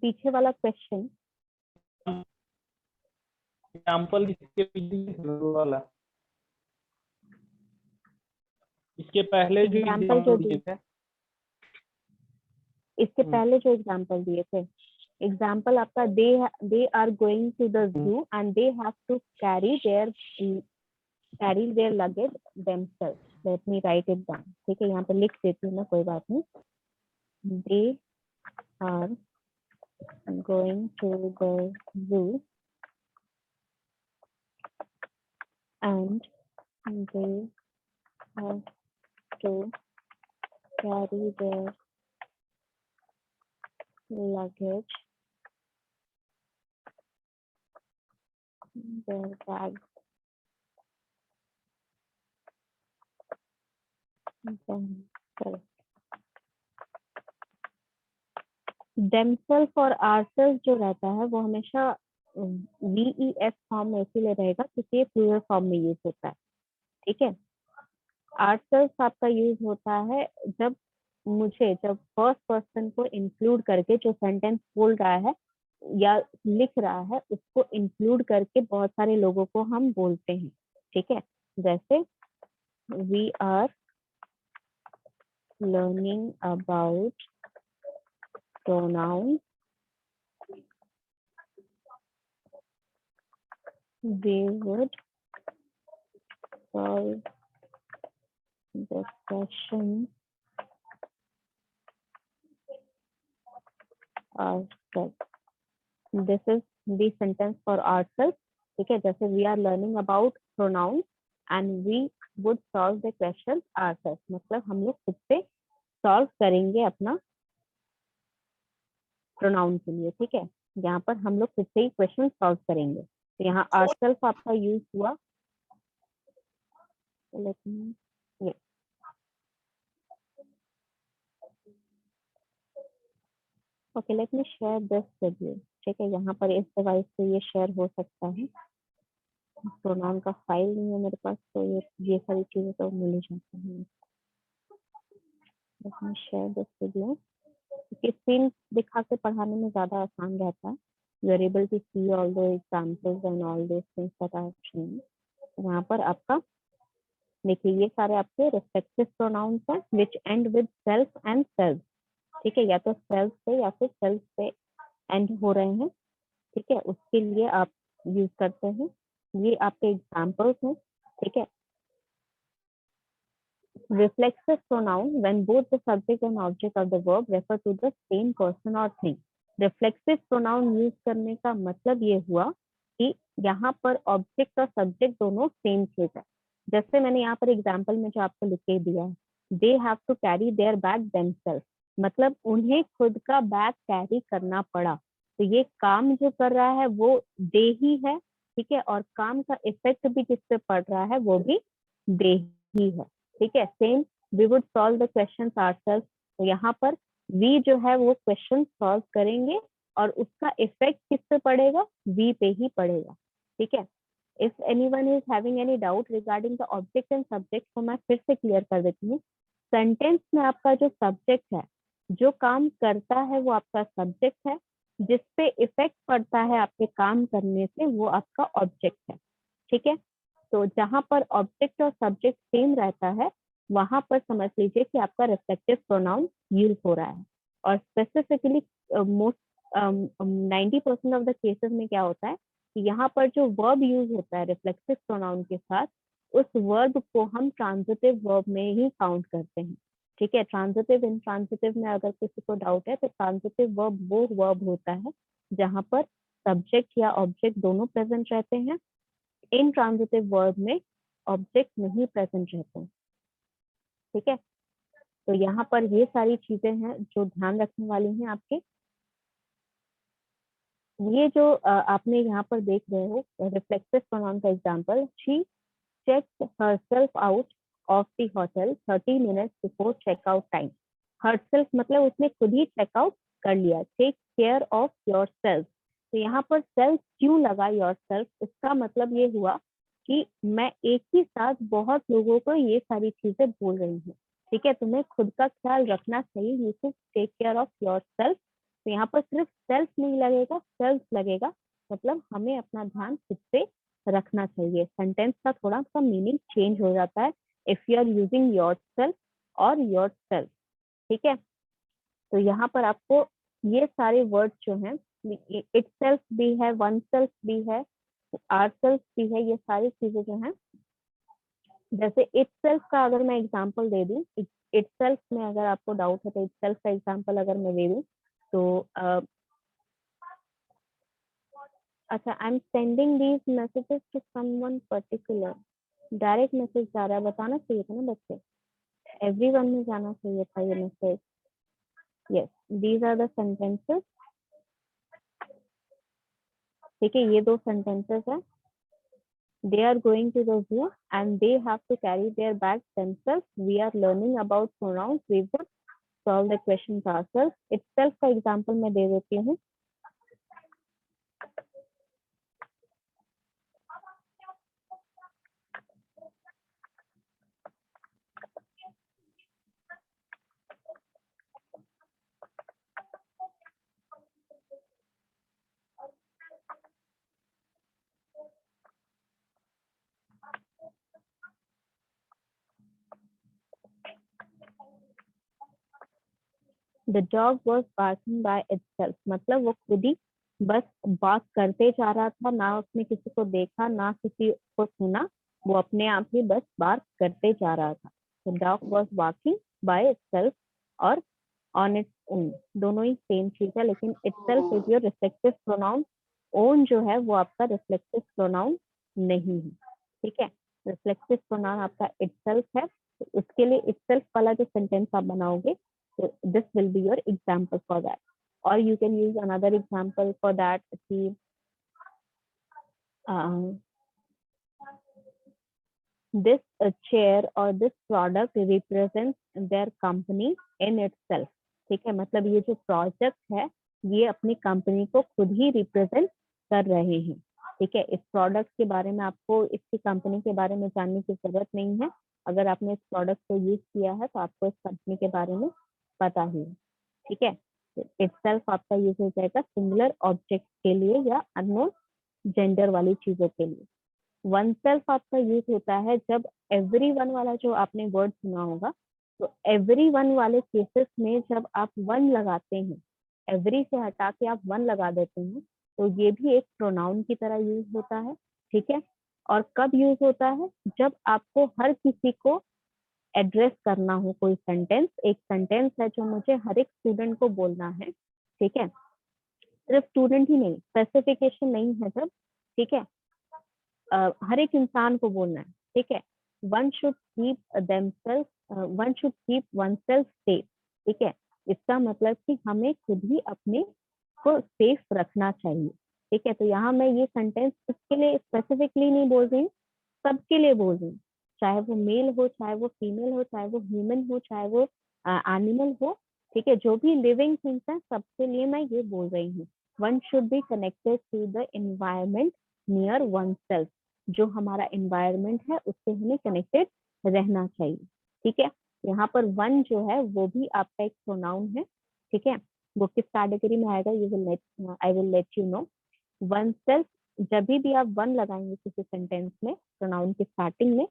पीछे वाला क्वेश्चन एग्जाम्पल इसके पीछे वाला, इसके पहले जो एग्जाम्पल जो एग्जाम्पल दिए थे, इसके पहले जो एग्जाम्पल दिए थे, एग्जाम्पल आपका they are going to the zoo and they have to carry their luggage themselves. Let me write it down. ठीक है, यहाँ पे लिख देती हूँ मैं, कोई बात नहीं। They are going to the zoo and they have to carry their luggage, their bags, themselves और ourselves जो रहता है वो हमेशा VES फॉर्म में इसीलिए रहेगा क्योंकि ये प्लूरल फॉर्म में यूज होता है, ठीक है। ourselves आपका यूज होता है जब फर्स्ट पर्सन को इंक्लूड करके जो सेंटेंस बोल रहा है या लिख रहा है उसको इंक्लूड करके बहुत सारे लोगों को हम बोलते हैं, ठीक है। जैसे we are learning about pronoun, we would solve the question ourselves. This is the sentence for ourselves, ठीक है। जैसे we are learning about pronouns and we would solve the question ourselves, मतलब हम लोग खुद से सॉल्व करेंगे अपना प्रोनाउन के लिए, ठीक है। यहाँ पर हम लोग खुद से ही क्वेश्चन सॉल्व करेंगे, तो यहाँ ourselves आपका यूज हुआ। Okay, late me share this with you, ठीक है। यहाँ पर इस डिवाइस पे ये शेयर हो सकता है, प्रोनाउन का फाइल नहीं है मेरे पास, तो ये सारी चीजें तो मिल ही जाती हैं। Let me share this with you, क्योंकि स्क्रीन दिखा के पढ़ाने में ज्यादा आसान रहता है। You are able to see all the examples and all those things that I have shown. यहाँ पर आपका देखिए ये सारे आपके रिस्पेक्टिव प्रोनाउंस हैं which end with self and self, ठीक है। या तो सेल्फ से या फिर सेल्फ से एंड हो रहे हैं, ठीक है, उसके लिए आप यूज करते हैं। ये आपके एग्जांपल्स हैं, ठीक है। Reflexive pronoun when both the subject and object of the verb refer to the same person or thing. Reflexive pronoun use करने का मतलब ये हुआ कि यहाँ पर ऑब्जेक्ट और सब्जेक्ट दोनों सेम चीज है। जैसे मैंने यहाँ पर एग्जांपल में जो आपको लिख के दिया है, they have to carry their bag themselves, मतलब उन्हें खुद का बैग कैरी करना पड़ा। तो ये काम जो कर रहा है वो दे ही है, ठीक है, और काम का इफेक्ट भी किस पे पड़ रहा है वो भी दे ही है, ठीक है। Same we would solve the questions ourselves, तो यहाँ पर वी जो है वो क्वेश्चन सॉल्व करेंगे और उसका इफेक्ट किस पे पड़ेगा, वी पे ही पड़ेगा, ठीक है। If anyone is having any doubt regarding the object and subject, तो मैं फिर से क्लियर कर देती हूँ। सेंटेंस में आपका जो सब्जेक्ट है, जो काम करता है वो आपका सब्जेक्ट है, जिसपे इफेक्ट पड़ता है आपके काम करने से वो आपका ऑब्जेक्ट है, ठीक है। तो जहां पर ऑब्जेक्ट और सब्जेक्ट सेम रहता है वहां पर समझ लीजिए कि आपका रिफ्लेक्टिव प्रोनाउन यूज हो रहा है। और specifically most 90% of the cases में क्या होता है कि यहाँ पर जो वर्ब यूज होता है रिफ्लेक्टिव प्रोनाउन के साथ, उस वर्ब को हम ट्रांजिटिव वर्ब में ही काउंट करते हैं, ठीक है। ट्रांजिटिव इंट्रांजिटिव में अगर किसी को डाउट है तो ट्रांजिटिव वर्ब वो वर्ब होता है जहां पर सब्जेक्ट या ऑब्जेक्ट दोनों प्रेजेंट रहते हैं। इनट्रांजिटिव वर्ब में ऑब्जेक्ट नहीं प्रेजेंट रहते हैं, ठीक है। तो यहाँ पर ये सारी चीजें हैं जो ध्यान रखने वाली हैं आपके। ये जो आपने यहाँ पर देख रहे हो रिफ्लेक्सिव प्रोनाउन का example, she checked herself out of the hotel 30 minutes before checkout time. Herself मतलब उसने खुद ही चेकआउट कर लिया। Take care of yourself, तो यहाँ पर सेल्फ क्यों लगा yourself, इसका मतलब ये हुआ कि मैं एक ही साथ बहुत लोगों को ये सारी चीजें बोल रही हूँ, ठीक है। तुम्हें खुद का ख्याल रखना चाहिए, you should take care of yourself। तो यहाँ पर सिर्फ सेल्फ नहीं लगेगा, सेल्फ लगेगा, मतलब हमें अपना ध्यान खुद से रखना चाहिए। सेंटेंस का थोड़ा सा मीनिंग चेंज हो जाता है if you are using yourself और योरसेल्फ, ठीक है। तो यहाँ पर आपको ये सारे वर्ड्स जो हैं, इटसेल्फ भी है, वनसेल्फ भी है, आवरसेल्फ भी है, ये सारी चीजें जो हैं। जैसे इटसेल्फ का अगर मैं एग्जांपल दे दूं, इटसेल्फ में अगर आपको डाउट है तो इटसेल्फ का एग्जांपल अगर मैं दे दूं तो अच्छा, I am sending these messages to someone particular, direct message जा रहा है, बताना चाहिए था ना बच्चे, एवरीवन में जाना चाहिए था ये message. Yes, these are the sentences. ठीक है, ये 2 सेंटेंसेस है। They are going to the zoo and they have to carry their bags themselves. We are learning about pronouns. We would solve the questions ourselves. Itself का example मैं दे देती हूँ। The dog was barking by itself. मतलब वो खुद ही बस बात करते जा रहा था, ना उसने किसी को देखा ना किसी को सुना, वो अपने आप ही बस बात करते जा रहा था। The dog was barking by itself और on its own, दोनों ही सेम चीज है, लेकिन itself is your reflexive pronoun. own जो है वो आपका reflexive pronoun नहीं है। ठीक है, reflexive pronoun आपका itself है, तो उसके लिए itself वाला जो सेंटेंस आप बनाओगे, so this will be your example for that. Or you can use another example for that. This chair or this product represents their company in itself. ठीक है, मतलब ये जो प्रोजेक्ट है ये अपनी कंपनी को खुद ही रिप्रेजेंट कर रहे हैं। ठीक है, इस प्रोडक्ट के बारे में आपको इसकी कंपनी के बारे में जानने की जरूरत नहीं है। अगर आपने इस प्रोडक्ट को यूज किया है तो आपको इस कंपनी के बारे में पता ही है। ठीक है, इटसेल्फ आपका यूज हो जाएगा सिंगुलर ऑब्जेक्ट के लिए या अननोन जेंडर वाली चीजों के लिए। वन सेल्फ आपका यूज होता है जब एवरीवन वाला जो आपने वर्ड सुना होगा, तो एवरीवन वाले केसेस में जब आप वन लगाते हैं, एवरी से हटा के आप वन लगा देते हैं, तो ये भी एक प्रोनाउन की तरह यूज होता है। ठीक है, और कब यूज होता है? जब आपको हर किसी को एड्रेस करना हो कोई सेंटेंस, एक सेंटेंस है जो मुझे हर एक स्टूडेंट को बोलना है। ठीक है, सिर्फ स्टूडेंट ही नहीं, स्पेसिफिकेशन नहीं है जब, ठीक है, हर एक इंसान को बोलना है। ठीक है, one should keep themselves, one should keep oneself safe. ठीक है, इसका मतलब कि हमें खुद ही अपने को सेफ रखना चाहिए। ठीक है, तो यहाँ मैं ये सेंटेंस इसके लिए स्पेसिफिकली नहीं बोल रही हूँ, सबके लिए बोल रही हूँ, चाहे वो मेल हो, चाहे वो फीमेल हो, चाहे वो ह्यूमन हो, चाहे वो एनिमल हो। ठीक है, जो भी लिविंग थिंग्स है सबके लिए मैं ये बोल रही हूँ। One should be connected to the environment near oneself. जो हमारा एनवायरमेंट है उससे हमें कनेक्टेड रहना चाहिए। ठीक है, यहाँ पर वन जो है वो भी आपका एक प्रोनाउन है। ठीक है, वो किस कैटेगरी में आएगा, you will let, I will let you know. One self, जब भी आप वन लगाएंगे किसी सेंटेंस में प्रोनाउन की स्टार्टिंग में,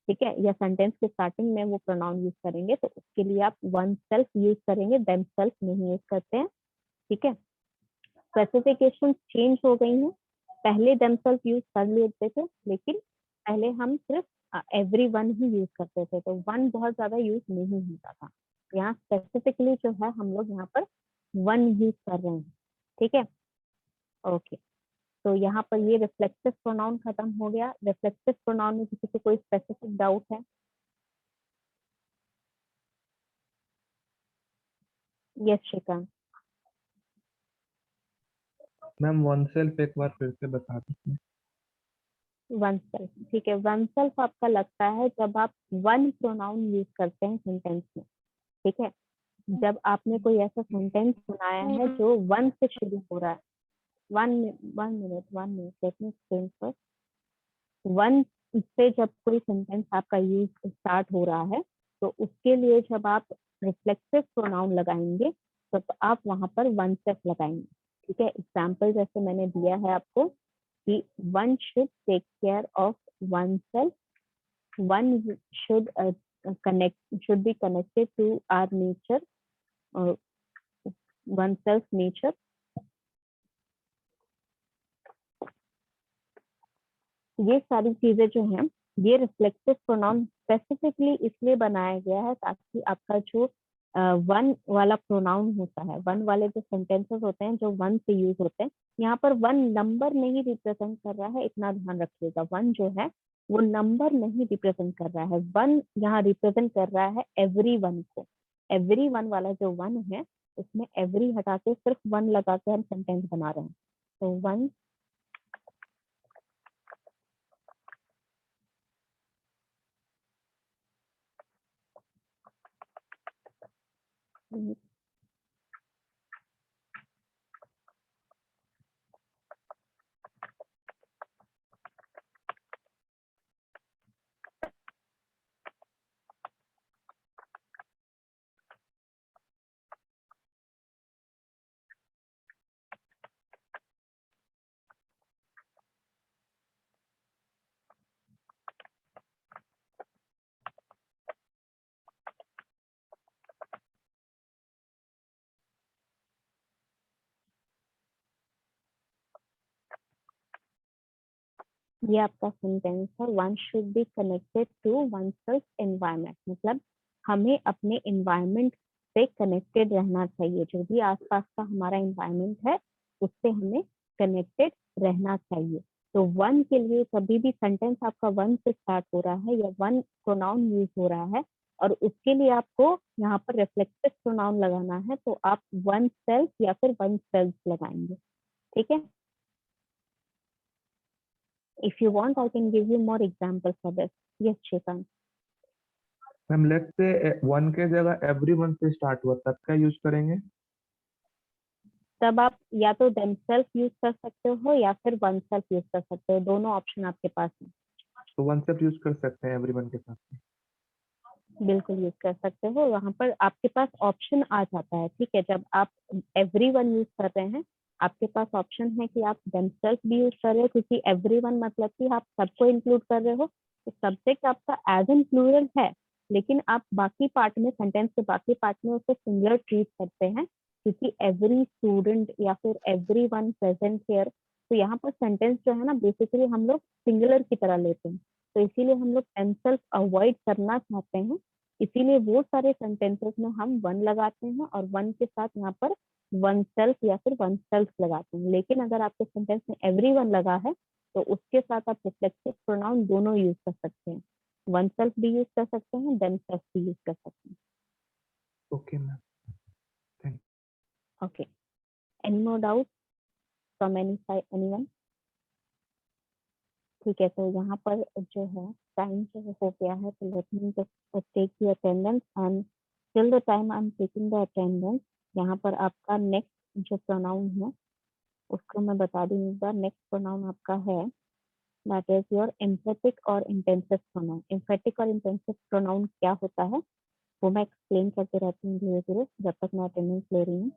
ठीक है, या सेंटेंस के स्टार्टिंग में वो प्रोनाउन यूज करेंगे, तो उसके लिए आप वन सेल्फ यूज करेंगे, देम सेल्फ नहीं यूज करते हैं। ठीक है, स्पेसिफिकेशन चेंज हो गई है, पहले देमसेल्फ यूज कर लेते थे, लेकिन पहले हम सिर्फ एवरी वन ही यूज करते थे, तो वन बहुत ज्यादा यूज नहीं होता था। यहाँ स्पेसिफिकली जो है हम लोग यहाँ पर वन यूज कर रहे हैं। ठीक है, ओके, तो यहाँ पर ये रिफ्लेक्सिव प्रोनाउन खत्म हो गया। रिफ्लेक्सिव प्रोनाउन में किसी को कोई स्पेसिफिक डाउट है? Yes Shrikant. Ma'am oneself एक बार फिर से बता दीजिए। वन सेल्फ, ठीक है, वन सेल्फ आपका लगता है जब आप वन प्रोनाउन यूज करते हैं सेंटेंस में। ठीक है, जब आपने कोई ऐसा सेंटेंस बनाया है जो वन से शुरू हो रहा है, one minute let me explain first. One से जब कोई सेंटेंस आपका यूज स्टार्ट हो रहा है, तो उसके लिए जब आप रिफ्लेक्सिव प्रोनाउन लगाएंगे तो आप वहां पर वन सेल्फ लगाएंगे। ठीक है, एग्जाम्पल जैसे मैंने दिया है आपको कि one should take care of oneself, one should should be connected to our nature, oneself nature. ये सारी चीजें जो हैं, ये रिफ्लेक्सिव प्रोनाउन स्पेसिफिकली इसलिए बनाया गया है ताकि आपका जो वन वाला प्रोनाउन होता है, वन वाले जो सेंटेंसेस होते हैं जो वन से यूज होते हैं, यहाँ पर वन नंबर नहीं रिप्रेजेंट कर रहा है, इतना ध्यान रखिएगा। वन जो है वो नंबर नहीं रिप्रेजेंट कर रहा है, वन यहाँ रिप्रेजेंट कर रहा है एवरी वन को। एवरी वन वाला जो वन है उसमें एवरी हटा के सिर्फ वन लगा के हम सेंटेंस बना रहे हैं। तो वन ये आपका सेंटेंस है, one should be connected to oneself environment, मतलब हमें अपने एनवायरनमेंट से कनेक्टेड रहना चाहिए। जो भी आसपास का हमारा एनवायरनमेंट है उससे हमें कनेक्टेड रहना चाहिए। तो वन के लिए कभी भी सेंटेंस आपका वन से स्टार्ट हो रहा है या वन प्रोनाउन यूज हो रहा है और उसके लिए आपको यहाँ पर रिफ्लेक्सिव प्रोनाउन लगाना है, तो आप वन सेल्फ या फिर वन सेल्फ लगाएंगे। ठीक है, if you want I can give you more examples for this. Yes Shrikant. Ma'am let's say one के जगह एवरीवन से स्टार्ट हुआ, तब क्या यूज करेंगे? तब आप या तो themselves यूज कर सकते हो या फिर वन सेल्फ यूज कर सकते हो, दोनों ऑप्शन आपके पास है। तो वन सेल्फ यूज कर सकते हैं एवरीवन के साथ में? बिल्कुल यूज कर सकते हो, वहां पर आपके पास ऑप्शन आ जाता है। ठीक है, जब आप एवरीवन यूज कर रहे हैं आपके पास ऑप्शन है कि आप themselves भी यूज कर रहे हो, क्योंकि एवरीवन मतलब कि आप सबको इंक्लूड कर रहे हो। तो सब्जेक्ट आपका एज एन प्लूरल है, लेकिन आप बाकी पार्ट में, सेंटेंस के बाकी पार्ट में उसे सिंगुलर ट्रीट करते हैं, क्योंकि एवरी स्टूडेंट या फिर एवरी वन प्रेजेंट हियर। तो यहाँ पर सेंटेंस जो है ना बेसिकली हम लोग सिंगुलर की तरह लेते हैं, तो इसीलिए हम लोग themselves अवॉइड करना चाहते हैं। इसीलिए वो सारे सेंटेंसेस में हम वन लगाते हैं और वन के साथ यहाँ पर वन सेल्फ या फिर वन सेल्फ लगाते हैं। लेकिन अगर आपके सेंटेंस में एवरीवन लगा है तो उसके साथ आप रिफ्लेक्सिव प्रोनाउन दोनों यूज कर सकते हैं, वन सेल्फ भी यूज कर सकते हैं, देम सेल्फ भी यूज कर सकते हैं। Okay ma'am, thank okay, any more doubt from anyone? ठीक है, तो यहाँ पर जो है टाइम जो हो गया है, तो let me just take the attendance and till the time I am taking the attendance यहाँ पर आपका नेक्स्ट जो प्रोनाउन है उसको मैं बता दूं एक बार। नेक्स्ट प्रोनाउन आपका है दैट इज योर एम्फेटिक और इंटेंसिव प्रोनाउन। एम्फेटिक और इंटेंसिव प्रोनाउन क्या होता है वो मैं एक्सप्लेन करते रहती हूँ धीरे धीरे जब तक मैं अटेंडेंस ले रही हूँ।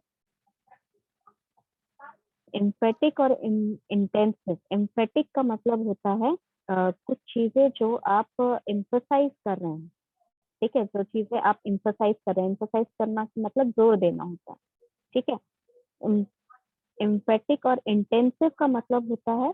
एम्फेटिक और इंटेंसिव, एम्फेटिक का मतलब होता है कुछ चीजें जो आप एम्फसाइज कर रहे हैं। ठीक है, जो चीजें आप एम्फसाइज कर रहे हैं, एम्फसाइज करना मतलब जोर देना होता है। ठीक है, एम्फेटिक और इंटेंसिव का मतलब होता है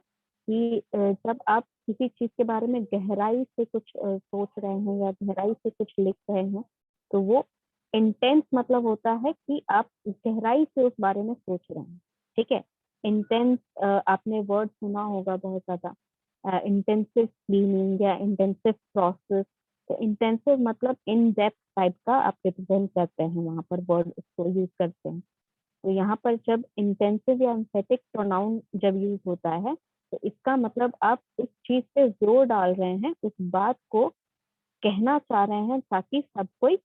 कि जब आप किसी चीज के बारे में गहराई से कुछ सोच रहे हैं या गहराई से कुछ लिख रहे हैं, तो वो इंटेंस मतलब होता है कि आप गहराई से उस बारे में सोच रहे हैं। ठीक है, इंटेंस आपने वर्ड सुना होगा बहुत ज्यादा, इंटेंसिव क्लीनिंग या इंटेंसिव प्रोसेस। तो इंटेंसिव मतलब इन डेप्थ टाइप का आप रिप्रेजेंट करते हैं, वहां पर वर्ड उसको यूज करते हैं। तो यहाँ पर जब इंटेंसिव या एम्फेटिक प्रोनाउन जब यूज होता है तो इसका मतलब आप उस चीज पे जोर डाल रहे हैं, उस बात को कहना चाह रहे हैं ताकि सब कोई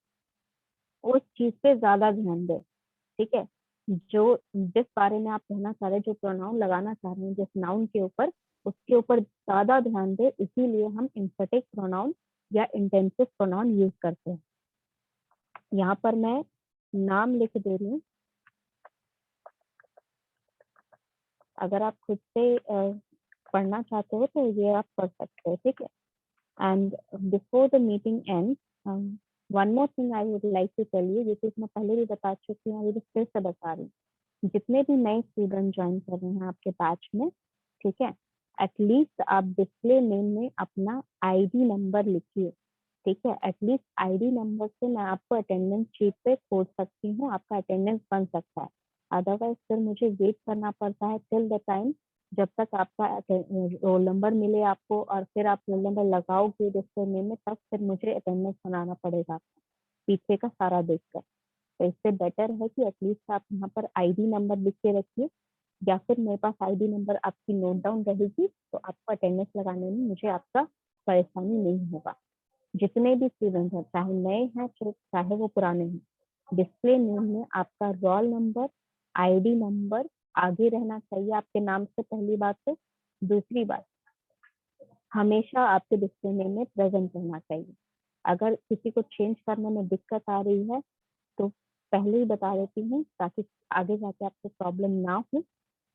उस चीज पे ज्यादा ध्यान दे। ठीक है, जो जिस बारे में आप कहना चाह रहे हैं, जो प्रोनाउन लगाना चाह रहे हैं जिस नाउन के ऊपर, उसके ऊपर ज्यादा ध्यान दे, इसीलिए हम एम्फेटिक प्रोनाउन या इंटेंसिव प्रोनाउन यूज करते हैं। यहाँ पर मैं नाम लिख दे रही हूँ, अगर आप खुद से पढ़ना चाहते हो तो ये आप पढ़ सकते हो। ठीक है, and before the meeting and one more thing I would like to tell you, जिसे मैं पहले भी बता चुकी हूँ, अभी फिर से बता रही हूँ। जितने भी नए स्टूडेंट ज्वाइन कर रहे हैं आपके बैच में, ठीक है, एटलीस्ट आप डिस्प्ले नेम में अपना आईडी नंबर लिखिए। ठीक है, एटलीस्ट आईडी नंबर से मैं आपको अटेंडेंस शीट पे खोज सकती हूँ, आपका अटेंडेंस बन सकता है। अदरवाइज फिर मुझे वेट करना पड़ता है टिल द टाइम जब तक आपका रोल नंबर मिले आपको और फिर आप रोल नंबर लगाओगे रजिस्टर नेम में, तब फिर मुझे अटेंडेंस बनाना पड़ेगा पीछे का सारा देखकर। तो इससे बेटर है कि एटलीस्ट आप यहाँ पर आईडी नंबर लिख के रखिए, या फिर मेरे पास आईडी नंबर आपकी नोट डाउन रहेगी, तो आपको अटेंडेंस लगाने में मुझे आपका परेशानी नहीं होगा। जितने भी स्टूडेंट हैं, चाहे नए हैं चाहे वो पुराने हैं, डिस्प्ले नेम में आपका रोल नंबर, आईडी नंबर आगे रहना चाहिए आपके नाम से, पहली बात। तो दूसरी बात, हमेशा आपके डिस्प्ले नेम में प्रेजेंट रहना चाहिए। अगर किसी को चेंज करने में दिक्कत आ रही है तो पहले ही बता देती हूँ, ताकि आगे जाके आपको प्रॉब्लम ना हो।